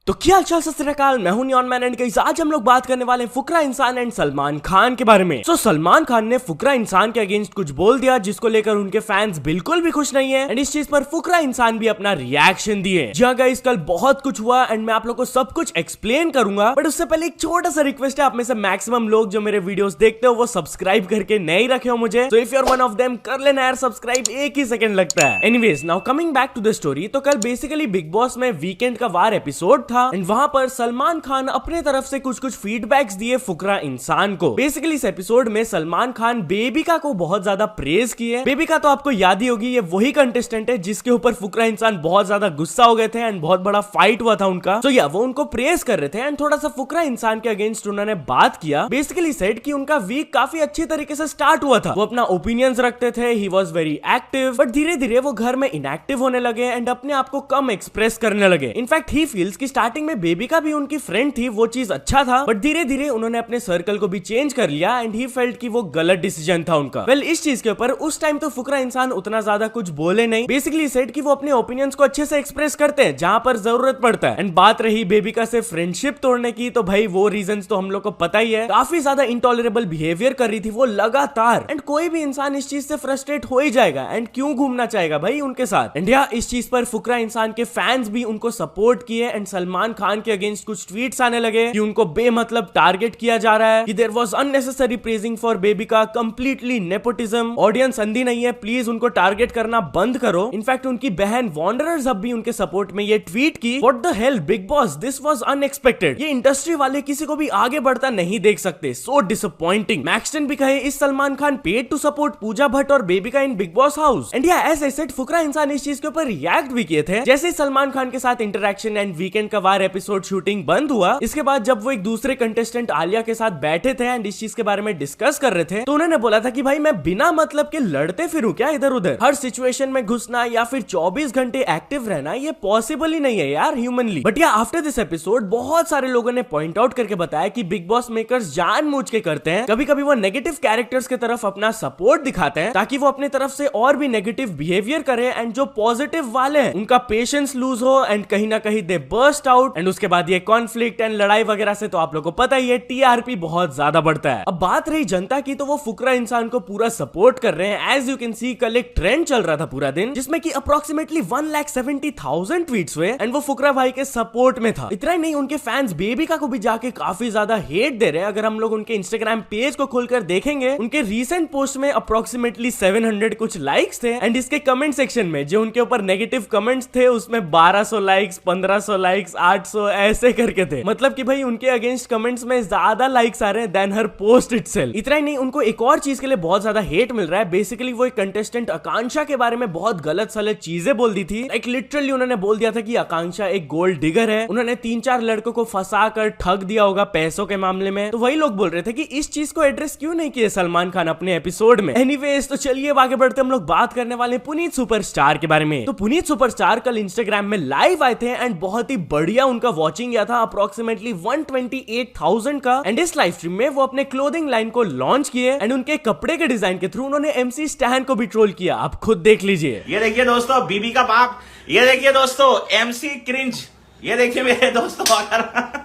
तो क्या हाल सत श्री अकाल, मैं हूं नियॉन मैन एंड गाइस आज हम लोग बात करने वाले हैं फुकरा इंसान एंड सलमान खान के बारे में। सलमान खान ने फुकरा इंसान के अगेंस्ट कुछ बोल दिया जिसको लेकर उनके फैंस बिल्कुल भी खुश नहीं है एंड इस चीज पर फुकरा इंसान भी अपना रिएक्शन दिए। जी हाँ गाइस, कल बहुत कुछ हुआ एंड मैं आप लोग को सब कुछ एक्सप्लेन करूंगा, बट उससे पहले एक छोटा सा रिक्वेस्ट है, आप में से मैक्सिमम लोग जो मेरे वीडियोस देखते हो वो सब्सक्राइब करके नहीं रखे हो मुझे, तो if you are one of them कर लेना यार सब्सक्राइब, एक ही सेकंड लगता है। Anyways now coming back to the story, तो कल बेसिकली बिग बॉस में वीकेंड का वार एपिसोड था एंड वहां पर सलमान खान अपने तरफ से कुछ फीडबैक्स दिए फुकरा इंसान को। बेसिकली इस एपिसोड में सलमान खान बेबिका को बहुत ज्यादा प्रेज किए। बेबिका तो आपको याद ही होगी, ये वही कंटेस्टेंट है जिसके ऊपर फुकरा इंसान बहुत ज्यादा गुस्सा हो गए थे एंड बहुत बड़ा फाइट हुआ था उनका। तो या वो उनको प्रेज कर रहे थे एंड थोड़ा सा फुकरा इंसान के अगेंस्ट उन्होंने बात किया। बेसिकली सेड कि उनका वीक काफी अच्छी तरीके से स्टार्ट हुआ था, वो अपना ओपिनियंस रखते थे, he was very active, but धीरे धीरे वो घर में इनएक्टिव होने लगे एंड अपने आप को कम एक्सप्रेस करने लगे। इनफैक्ट ही फील्स कि स्टार्टिंग में बेबिका भी उनकी फ्रेंड थी, वो चीज अच्छा था, बट धीरे धीरे उन्होंने अपने सर्कल को भी चेंज कर लिया एंड ही फेल्ट कि वो गलत डिसीजन था उनका। वेल इस चीज के ऊपर उस टाइम तो फुकरा इंसान उतना ज्यादा कुछ बोले नहीं। बेसिकली सेड कि वो अपने ओपिनियंस को अच्छे से एक्सप्रेस करते हैं जहां पर जरूरत पड़ता है। एंड बात रही बेबिका से फ्रेंडशिप तोड़ने की, तो भाई वो रीजंस तो हम लोग को पता ही है, काफी ज्यादा इंटॉलरेबल बिहेवियर कर रही थी वो लगातार, एंड कोई भी इंसान इस चीज से फ्रस्ट्रेट हो ही जाएगा एंड क्यों घूमना चाहेगा भाई उनके साथ। एंड या इस चीज पर फुकरा इंसान के फैंस भी उनको सपोर्ट किए एंड सलमान खान के अगेंस्ट कुछ ट्वीट्स आने लगे कि उनको बेमतलब टारगेट किया जा रहा है, कि there was unnecessary praising for Bebika, completely nepotism, audience अंधी नहीं है, प्लीज उनको टारगेट करना बंद करो। इनफैक्ट उनकी बहन वॉन्डरर्स अब भी उनके सपोर्ट में ये ट्वीट की, what the hell big boss, this was unexpected, ये इंडस्ट्री वाले किसी को भी आगे बढ़ता नहीं देख सकते, सो डिसअपॉइंटिंग। मैक्सटन भी कहे is Salman Khan paid to support Pooja Bhatt और Bebika in Bigg Boss house. And yeah as I said Fukra Insaan इस चीज के ऊपर रिएक्ट भी किए थे। जैसे सलमान खान के साथ इंटरेक्शन एंड वीकेंड का वार एपिसोड शूटिंग बंद हुआ, इसके बाद जब वो एक दूसरे कंटेस्टेंट आलिया के साथ बैठे थे एंड इस चीज के बारे में डिस्कस कर रहे थे, तो उन्होंने बोला था कि भाई मैं बिना मतलब के लड़ते फिरूं क्या इधर उधर, हर सिचुएशन में घुसना या फिर 24 घंटे एक्टिव रहना ये पॉसिबल ही नहीं है यार ह्यूमनली। बट या आफ्टर दिस एपिसोड बहुत सारे लोगों ने पॉइंट आउट करके बताया कि बिग बॉस मेकर्स जानबूझ के करते हैं, कभी कभी वो नेगेटिव कैरेक्टर्स की तरफ अपना सपोर्ट दिखाते हैं ताकि वो अपनी तरफ से और भी नेगेटिव बिहेवियर करे एंड जो पॉजिटिव वाले हैं उनका पेशेंस लूज हो एंड कहीं ना कहीं दे बर्स्ट आउट एंड उसके बाद ये कॉन्फ्लिक्ट एंड लड़ाई वगैरह से तो आप लोगों को पता ही है टीआरपी बहुत ज्यादा बढ़ता है। अब बात रही जनता की, तो वो फुकरा इंसान को पूरा सपोर्ट कर रहे हैं। एज यू कैन सी कल एक ट्रेंड चल रहा था पूरा दिन जिसमें कि अप्रोक्सीमेटली 1,70,000 ट्वीट्स हुए एंड वो फुकरा भाई के सपोर्ट में था। इतना ही नहीं, उनके फैंस बेबिका को भी जाके काफी ज्यादा हेट दे रहे हैं। अगर हम लोग उनके इंस्टाग्राम पेज को खोलकर देखेंगे, उनके रीसेंट पोस्ट में अप्रोक्सीमेटली 700 कुछ लाइक्स थे एंड इसके कमेंट सेक्शन में जो उनके ऊपर नेगेटिव कमेंट्स थे उसमें 1200 लाइक्स, 1500 लाइक्स, 800 ऐसे करके थे। मतलब कि भाई उनके अगेंस्ट कमेंट्स में ज्यादा लाइक्स आ रहे हैं देन हर पोस्ट इटसेल्फ। इतना ही नहीं, उनको एक और चीज के लिए बहुत ज्यादा हेट मिल रहा है। बेसिकली वो एक कंटेस्टेंट आकांक्षा के बारे में बहुत गलत सलत चीजें बोल दी थी। एक लिटरली उन्होंने बोल दिया था कि आकांक्षा एक गोल्ड डिगर है, उन्होंने 3-4 लड़कों को फंसा कर ठग दिया होगा पैसों के मामले में। तो वही लोग बोल रहे थे कि इस चीज को एड्रेस क्यों नहीं किया सलमान खान अपने एपिसोड में। एनीवेज तो चलिए आगे बढ़ते हम लोग बात करने वाले पुनीत सुपरस्टार के बारे में। तो पुनीत सुपरस्टार कल इंस्टाग्राम में लाइव आए थे एंड बहुत ही बढ़िया उनका वॉचिंग गया था, अप्रोक्सीमेटली 128,000 का। एंड इस लाइव स्ट्रीम में वो अपने क्लोथिंग लाइन को लॉन्च किए एंड उनके कपड़े के डिजाइन के थ्रू उन्होंने MC स्टैन को भी ट्रोल किया। आप खुद देख लीजिए। ये देखिए दोस्तों बीबी का बाप, ये देखिए दोस्तों MC क्रिंज, ये देखिए मेरे दोस्तों अगर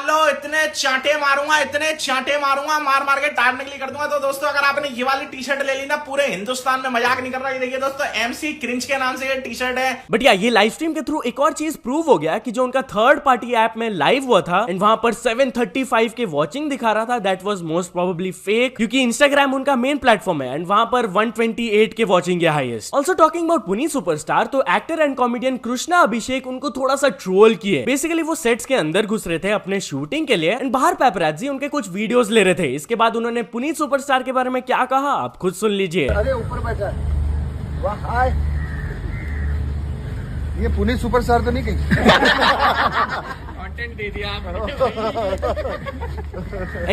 लो इतने चांटे मारूंगा मार मार के टायर निकली कर दूंगा। तो दोस्तों अगर आपने ये वाली टी शर्ट ले ली ना, पूरे हिंदुस्तान में मजाक नहीं कर रहा। ये देखिए दोस्तों MC क्रिंज के नाम से ये टी शर्ट है। बट या ये लाइव स्ट्रीम के थ्रू एक और चीज प्रूव हो गया कि जो उनका थर्ड पार्टी ऐप में लाइव हुआ था एंड वहां पर 735 के वॉचिंग दिखा रहा था, that was most probably fake, क्योंकि इंस्टाग्राम उनका मेन प्लेटफॉर्म है एंड वहां पर 128 के वॉचिंग है highest. Also talking about Puneet superstar, तो actor and comedian Krishna Abhishek उनको थोड़ा सा ट्रोल किए। बेसिकली वो सेट्स के अंदर घुस रहे थे अपने शूटिंग के लिए एंड बाहर पेपराजी उनके कुछ वीडियोस ले रहे थे। इसके बाद उन्होंने पुनीत सुपरस्टार के बारे में क्या कहा आप खुद सुन लीजिए। अरे ऊपर बैठा है, वाह हाय, ये पुनीत सुपरस्टार तो नहीं कहीं कंटेंट दे दिया आपने।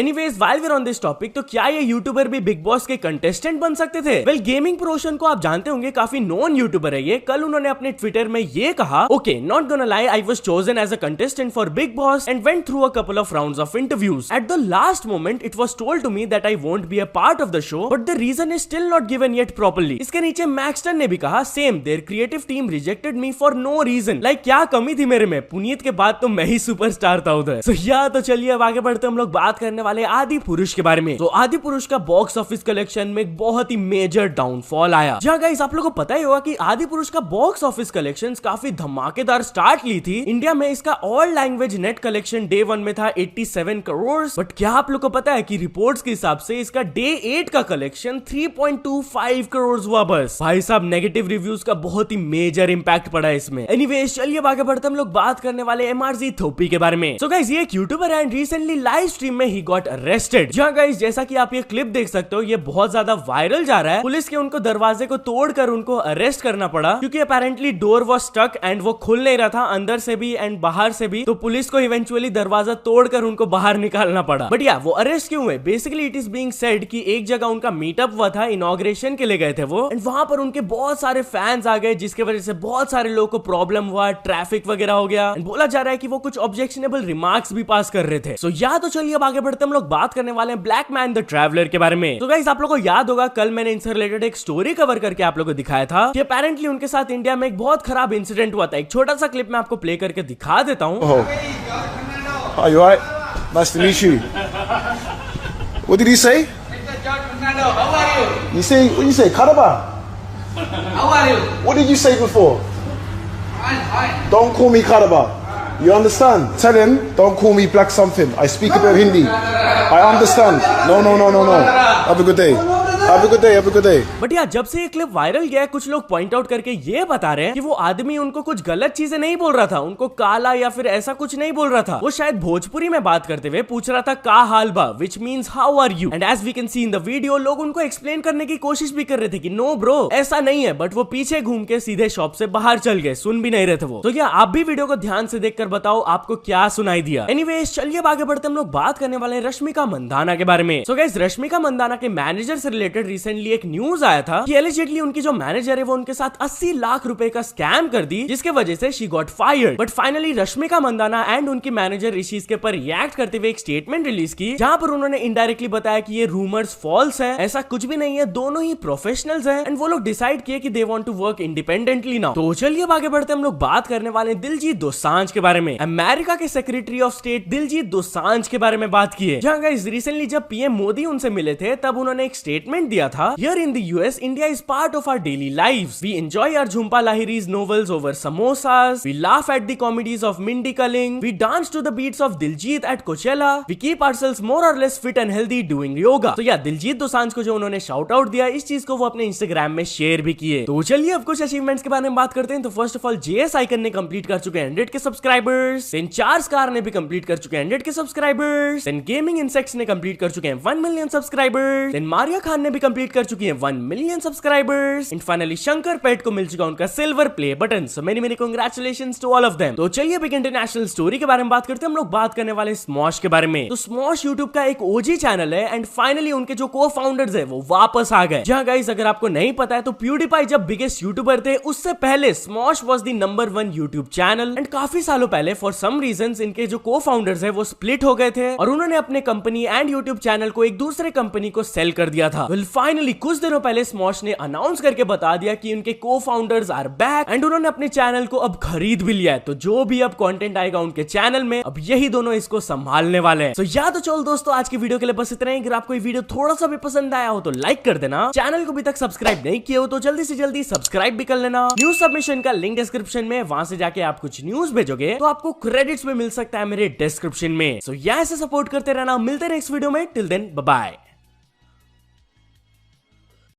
Anyways while we are on this topic, तो क्या ये यूट्यूबर भी बिग बॉस के कंटेस्टेंट बन सकते थे? वेल, गेमिंग प्रोशन को आप जानते होंगे, काफी नोन यूट्यूबर है ये। कल उन्होंने अपने ट्विटर में ये कहा, okay not gonna lie, I was chosen as a contestant for Bigg Boss and went through a couple of rounds of interviews. At the last moment it was told to me that I won't be a part of the show, but the reason is still not given yet properly. इसके नीचे Maxtern ने भी कहा, same, there creative team rejected me for no reason. Like क्या कमी थी मेरे में? पुनीत के बाद तो मैं ही सुपरस्टार था उधर। So, तो चलिए अब आगे बढ़ते हम लोग बात करने वाले आदि पुरुष के बारे में। तो आदि पुरुष का बॉक्स ऑफिस कलेक्शन में एक बहुत ही मेजर डाउनफॉल आया। जहाँ गाइस आप लोगों को पता ही होगा कि आदि पुरुष का बॉक्स ऑफिस कलेक्शंस काफी धमाकेदार स्टार्ट ली थी। इंडिया में इसका all language net collection day 1 में था 87 करोड़। बट क्या आप लोग को पता है कि रिपोर्ट्स के हिसाब से इसका डे 8 का कलेक्शन 3.25 करोड़ हुआ बस। भाई साहब, नेगेटिव रिव्यूज का बहुत ही मेजर इंपैक्ट पड़ा है इसमें। एनीवेज चलिए आगे बढ़ते हम लोग बात करने वाले MRZ थोपी के बारे में। सो गाइस, ये एक यूट्यूबर है एंड रिसेंटली लाइव स्ट्रीम में ही गॉट अरेस्टेड। जहाँ गाइस जैसा कि आप ये क्लिप देख सकते हो, ये बहुत ज्यादा वायरल जा रहा है। पुलिस के उनको दरवाजे को तोड़कर उनको अरेस्ट करना पड़ा क्योंकि apparently door was stuck and वो खुल नहीं रहा था अंदर से भी एंड बाहर से भी। तो पुलिस को इवेंचुअली दरवाजा तोड़कर उनको बाहर निकालना पड़ा। बट या वो अरेस्ट क्यों हुए? Basically it is being said कि एक जगह उनका मीटअप हुआ था, इनॉग्रेशन के लिए गए थे वो, एंड वहां पर उनके बहुत सारे फैंस आ गए जिसकी वजह से बहुत सारे लोगों को प्रॉब्लम हुआ, ट्रैफिक वगैरह हो गया। बोला जा रहा है कि वो कुछ ऑब्जेक्शनेबल रिमार्क्स भी पास कर रहे थे। सो तो चलिए अब आगे बढ़ते हम लोग बात करने वाले हैं ब्लैक मैन द ट्रैवलर के बारे में। तो गाइस आप लोगों को याद होगा, कल मैंने इनसे रिलेटेड एक स्टोरी कवर करके आप लोगों को दिखाया था कि अपेरेंटली उनके साथ इंडिया में एक बहुत खराब इंसिडेंट हुआ था। एक छोटा सा क्लिप मैं आपको प्ले करके दिखा देता हूँ। Are you alright? Nice to meet you. What did he say? How are you? You say, what did you say? Karaba? How are you? What did you say before? Fine. Don't call me Karaba. You understand? Tell him, don't call me black something. I speak a bit of Hindi. I understand. No. Have a good day. Have a good day. Have a good day. But यार जब से ये clip viral गया है, कुछ लोग point out करके ये बता रहे हैं कि वो आदमी उनको कुछ गलत चीजें नहीं बोल रहा था, उनको काला या फिर ऐसा कुछ नहीं बोल रहा था। वो शायद भोजपुरी में बात करते हुए पूछ रहा था का हाल बा, which means how are you. And as we can see in the video, लोग उनको एक्सप्लेन करने की कोशिश भी कर रहे थे कि नो ब्रो ऐसा नहीं है, बट वो पीछे घूम के सीधे शॉप से बाहर चल गए, सुन भी नहीं रहे थे वो। तो क्या आप भी वीडियो को ध्यान से देखकर बताओ आपको क्या सुनाई दिया। एनीवेज चलिए अब आगे बढ़ते हम लोग बात करने वाले हैं रश्मिका मंदाना के बारे में। सो गाइस, रश्मिका मंदाना के मैनेजर से रिलेटेड रिसेंटली एक न्यूज आया था कि एलिजिडली उनकी जो मैनेजर है वो उनके साथ 80 लाख रुपए का स्कैम कर दी, जिसके वजह से she got fired. But finally Rashmika Mandanna and उनकी मैनेजर ऋषि इसके पर रिएक्ट करते हुए एक स्टेटमेंट रिलीज की, जहां पर उन्होंने इनडायरेक्टली बताया कि ये रूमर्स फॉल्स है, ऐसा कुछ भी नहीं है, दोनों ही प्रोफेशनल्स हैं एंड वो लोग डिसाइड किए कि they want to work independently now. तो चलिए अब आगे बढ़ते हम लोग बात करने वाले दिलजीत दोसांझ के बारे में। अमेरिका के secretary of state Diljit Dosanjh के बारे में बात की है, जहां गाइस रिसेंटली जब पीएम मोदी उनसे मिले थे तब उन्होंने एक स्टेटमेंट दिया था, here in the US India is part of our daily lives. We enjoy our Jhumpa Lahiri's novels over samosas. We laugh at the comedies of Mindy Kaling. We dance to the beats of Diljit at Coachella. We keep ourselves more or less fit and healthy doing yoga. तो या दिलजीत दोसांझ को जो उन्होंने shout out दिया, इस चीज को वो अपने इंस्टाग्राम में शेयर भी किए। तो चलिए अब कुछ अचीवमेंट्स के बारे में बात करते हैं। तो first of all JS icon ने कंप्लीट कर चुके हैं 100 K subscribers. Then Charles car ने भी कंप्लीट कर चुके हैं 100 K subscribers. Then gaming insects ने कंप्लीट कर चुके हैं 1 million subscribers. Then Maria Khan ने भी कंप्लीट कर चुकी है 1 million subscribers. And finally Shankar पेट को मिल चुका उनका silver play button. So many congratulations to all of them. तो चलिए अब एक इंटरनेशनल स्टोरी के बारे में बात करते हैं। हम लोग बात करने वाले स्मॉश के बारे में। तो स्मॉश यूट्यूब का एक OG चैनल है एंड फाइनली उनके जो को फाउंडर्स है वो वापस आ गए। जहां गाइस अगर आपको नहीं पता है तो प्यूडीपाई जब बिगेस्ट यूट्यूबर थे उससे पहले Smosh was the number 1 YouTube channel and काफी सालों पहले फॉर सम रीजंस इनके जो को फाउंडर्स है वो स्प्लिट हो गए थे और उन्होंने अपने कंपनी एंड यूट्यूब चैनल को एक दूसरे कंपनी को सेल कर दिया था। वेल फाइनली कुछ दिनों पहले स्मॉश ने अनाउंस करके बता दिया कि उनके को फाउंडर्स आर बैक एंड उन्होंने अपने चैनल को अब खरीद भी लिया है। तो जो भी अब कंटेंट आएगा उनके चैनल में अब यही दोनों इसको संभालने वाले हैं। तो या तो चलो दोस्तों आज की वीडियो के लिए बस इतना ही। अगर आपको ये वीडियो थोड़ा सा भी पसंद आया हो तो लाइक कर देना। चैनल को अभी तक सब्सक्राइब नहीं किया हो तो जल्दी से जल्दी सब्सक्राइब भी कर लेना। न्यूज सबमिशन का लिंक डिस्क्रिप्शन में, वहां से जाके आप कुछ न्यूज भेजोगे तो आपको क्रेडिट्स में मिल सकता है मेरे डिस्क्रिप्शन में। सो यहाँ से सपोर्ट करते रहना। मिलते हैं नेक्स्ट वीडियो में। Till then bye bye.